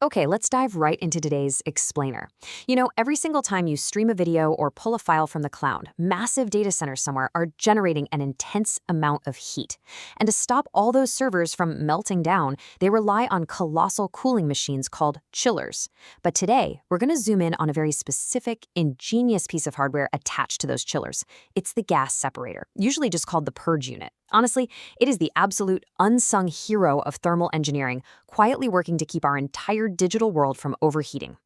Okay, let's dive right into today's explainer. Every single time you stream a video or pull a file from the cloud, massive data centers somewhere are generating an intense amount of heat. And to stop all those servers from melting down, they rely on colossal cooling machines called chillers. But today, we're going to zoom in on a very specific, ingenious piece of hardware attached to those chillers. It's the gas separator, usually just called the Purge Unit. Honestly, it is the absolute unsung hero of thermal engineering, quietly working to keep our entire digital world from overheating.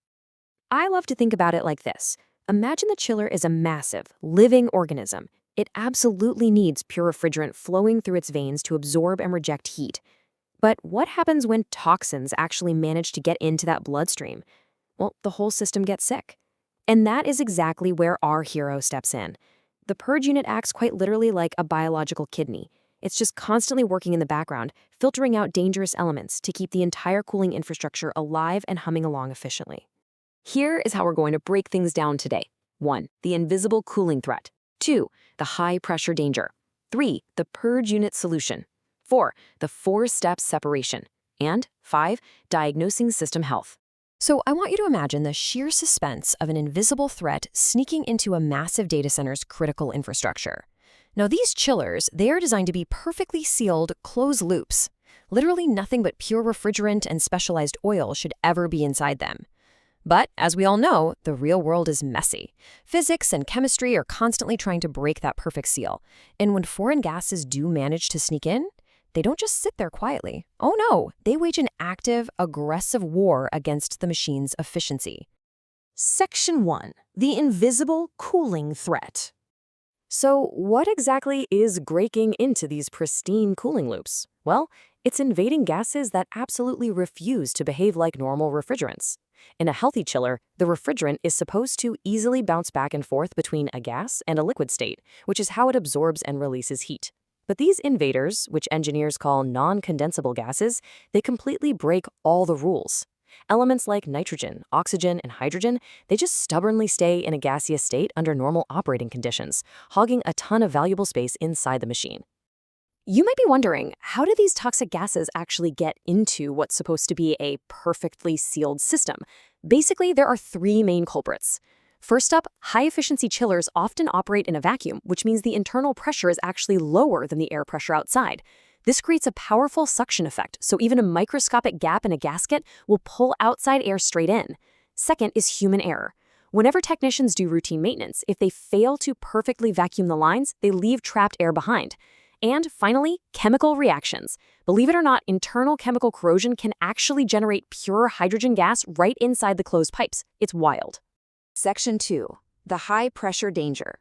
I love to think about it like this. Imagine the chiller is a massive, living organism. It absolutely needs pure refrigerant flowing through its veins to absorb and reject heat. But what happens when toxins actually manage to get into that bloodstream? Well, the whole system gets sick. And that is exactly where our hero steps in. The Purge Unit acts quite literally like a biological kidney. It's just constantly working in the background, filtering out dangerous elements to keep the entire cooling infrastructure alive and humming along efficiently. Here is how we're going to break things down today. 1. The invisible cooling threat. 2. The high-pressure danger. 3. The Purge Unit solution. 4. The 4-step separation. And 5. Diagnosing system health. So I want you to imagine the sheer suspense of an invisible threat sneaking into a massive data center's critical infrastructure. Now these chillers, they are designed to be perfectly sealed, closed loops. Literally nothing but pure refrigerant and specialized oil should ever be inside them. But as we all know, the real world is messy. Physics and chemistry are constantly trying to break that perfect seal. And when foreign gases do manage to sneak in, they don't just sit there quietly. Oh no, they wage an active, aggressive war against the machine's efficiency. Section 1. The invisible cooling threat. So what exactly is breaking into these pristine cooling loops? Well, it's invading gases that absolutely refuse to behave like normal refrigerants. In a healthy chiller, the refrigerant is supposed to easily bounce back and forth between a gas and a liquid state, which is how it absorbs and releases heat. But these invaders, which engineers call non-condensable gases, they completely break all the rules. Elements like nitrogen, oxygen, and hydrogen, they just stubbornly stay in a gaseous state under normal operating conditions, hogging a ton of valuable space inside the machine. You might be wondering, how do these toxic gases actually get into what's supposed to be a perfectly sealed system? Basically, there are 3 main culprits. First up, high-efficiency chillers often operate in a vacuum, which means the internal pressure is actually lower than the air pressure outside. This creates a powerful suction effect, so even a microscopic gap in a gasket will pull outside air straight in. Second is human error. Whenever technicians do routine maintenance, if they fail to perfectly vacuum the lines, they leave trapped air behind. And finally, chemical reactions. Believe it or not, internal chemical corrosion can actually generate pure hydrogen gas right inside the closed pipes. It's wild. Section 2. The high-pressure danger.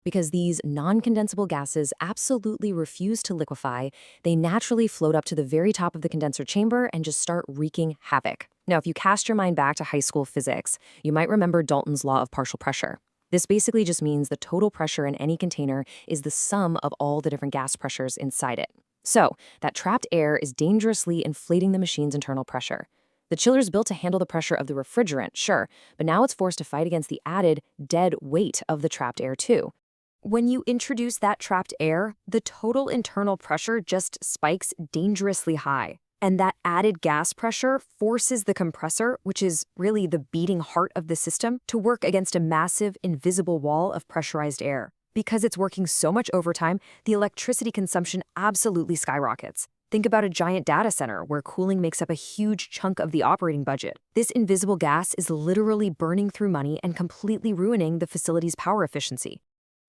Because these non-condensable gases absolutely refuse to liquefy, they naturally float up to the very top of the condenser chamber and just start wreaking havoc. Now, if you cast your mind back to high school physics, you might remember Dalton's law of partial pressure. This basically just means the total pressure in any container is the sum of all the different gas pressures inside it. So, that trapped air is dangerously inflating the machine's internal pressure. The chiller is built to handle the pressure of the refrigerant, sure, but now it's forced to fight against the added, dead weight of the trapped air too. When you introduce that trapped air, the total internal pressure just spikes dangerously high. And that added gas pressure forces the compressor, which is really the beating heart of the system, to work against a massive, invisible wall of pressurized air. Because it's working so much overtime, the electricity consumption absolutely skyrockets. Think about a giant data center where cooling makes up a huge chunk of the operating budget. This invisible gas is literally burning through money and completely ruining the facility's power efficiency.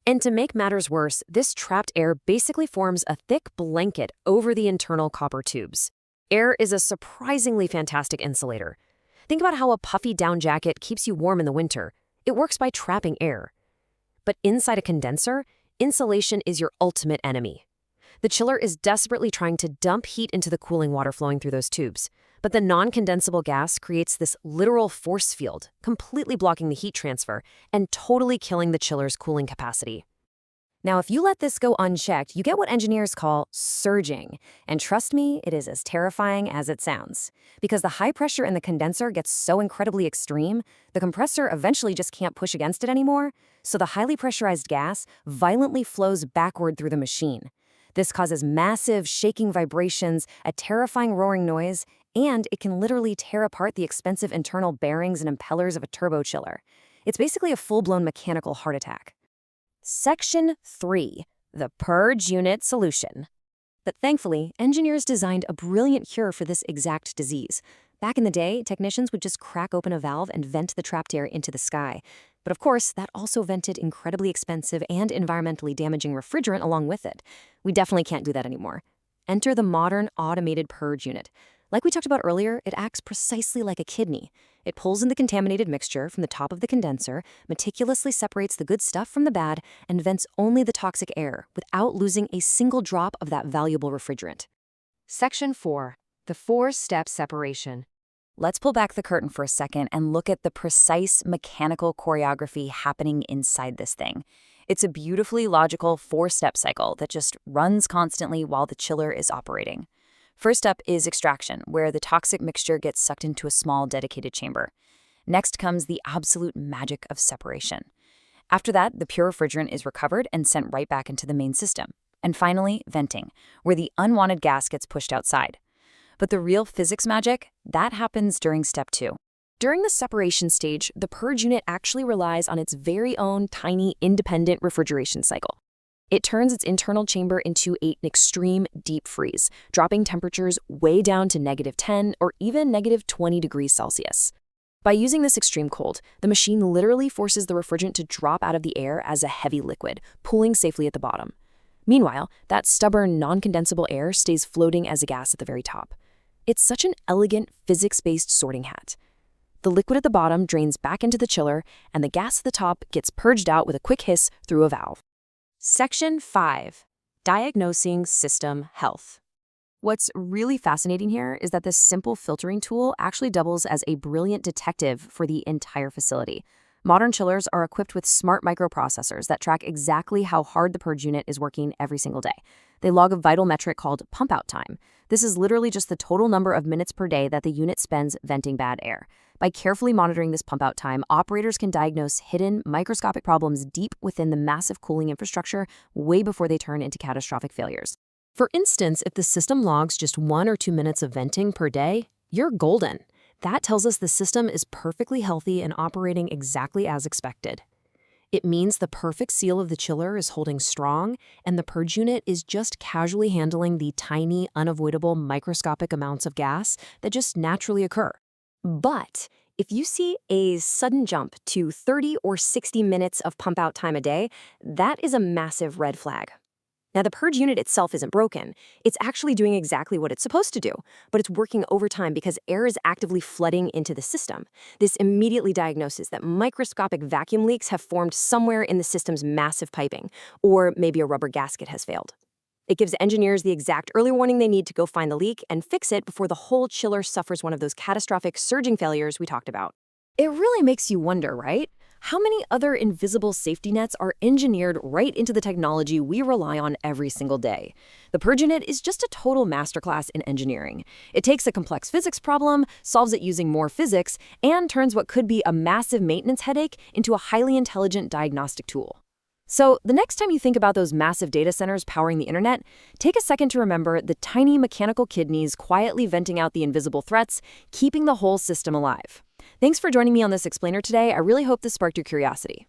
And to make matters worse, this trapped air basically forms a thick blanket over the internal copper tubes. Air is a surprisingly fantastic insulator. Think about how a puffy down jacket keeps you warm in the winter. It works by trapping air. But inside a condenser, insulation is your ultimate enemy. The chiller is desperately trying to dump heat into the cooling water flowing through those tubes. But the non-condensable gas creates this literal force field, completely blocking the heat transfer and totally killing the chiller's cooling capacity. Now, if you let this go unchecked, you get what engineers call surging. And trust me, it is as terrifying as it sounds. Because the high pressure in the condenser gets so incredibly extreme, the compressor eventually just can't push against it anymore, so the highly pressurized gas violently flows backward through the machine. This causes massive shaking vibrations, a terrifying roaring noise, And it can literally tear apart the expensive internal bearings and impellers of a turbo chiller. It's basically a full-blown mechanical heart attack. Section 3. The Purge Unit Solution. But thankfully, engineers designed a brilliant cure for this exact disease. Back in the day, technicians would just crack open a valve and vent the trapped air into the sky. But of course, that also vented incredibly expensive and environmentally damaging refrigerant along with it. We definitely can't do that anymore. Enter the modern automated purge unit. Like we talked about earlier, it acts precisely like a kidney. It pulls in the contaminated mixture from the top of the condenser, meticulously separates the good stuff from the bad, and vents only the toxic air without losing a single drop of that valuable refrigerant. Section 4. The 4-step separation. Let's pull back the curtain for a second and look at the precise mechanical choreography happening inside this thing. It's a beautifully logical 4-step cycle that just runs constantly while the chiller is operating. First up is extraction, where the toxic mixture gets sucked into a small dedicated chamber. Next comes the absolute magic of separation. After that, the pure refrigerant is recovered and sent right back into the main system. And finally, venting, where the unwanted gas gets pushed outside. But the real physics magic, that happens during step 2. During the separation stage, the purge unit actually relies on its very own tiny independent refrigeration cycle. It turns its internal chamber into an extreme deep freeze, dropping temperatures way down to -10 or even -20 degrees Celsius. By using this extreme cold, the machine literally forces the refrigerant to drop out of the air as a heavy liquid, pooling safely at the bottom. Meanwhile, that stubborn, non-condensable air stays floating as a gas at the very top. It's such an elegant, physics-based sorting hat. The liquid at the bottom drains back into the chiller, and the gas at the top gets purged out with a quick hiss through a valve. Section 5. Diagnosing System Health. What's really fascinating here is that this simple filtering tool actually doubles as a brilliant detective for the entire facility. Modern chillers are equipped with smart microprocessors that track exactly how hard the purge unit is working every single day. They log a vital metric called pump-out time. This is literally just the total number of minutes per day that the unit spends venting bad air. By carefully monitoring this pump-out time, operators can diagnose hidden, microscopic problems deep within the massive cooling infrastructure way before they turn into catastrophic failures. For instance, if the system logs just 1 or 2 minutes of venting per day, you're golden. That tells us the system is perfectly healthy and operating exactly as expected. It means the perfect seal of the chiller is holding strong, and the purge unit is just casually handling the tiny, unavoidable microscopic amounts of gas that just naturally occur. But if you see a sudden jump to 30 or 60 minutes of pump-out time a day, that is a massive red flag. Now, the purge unit itself isn't broken. It's actually doing exactly what it's supposed to do, but it's working overtime because air is actively flooding into the system. This immediately diagnoses that microscopic vacuum leaks have formed somewhere in the system's massive piping, or maybe a rubber gasket has failed. It gives engineers the exact early warning they need to go find the leak and fix it before the whole chiller suffers one of those catastrophic surging failures we talked about. It really makes you wonder, right? How many other invisible safety nets are engineered right into the technology we rely on every single day? The Purge Unit is just a total masterclass in engineering. It takes a complex physics problem, solves it using more physics, and turns what could be a massive maintenance headache into a highly intelligent diagnostic tool. So the next time you think about those massive data centers powering the internet, take a second to remember the tiny mechanical kidneys quietly venting out the invisible threats, keeping the whole system alive. Thanks for joining me on this explainer today. I really hope this sparked your curiosity.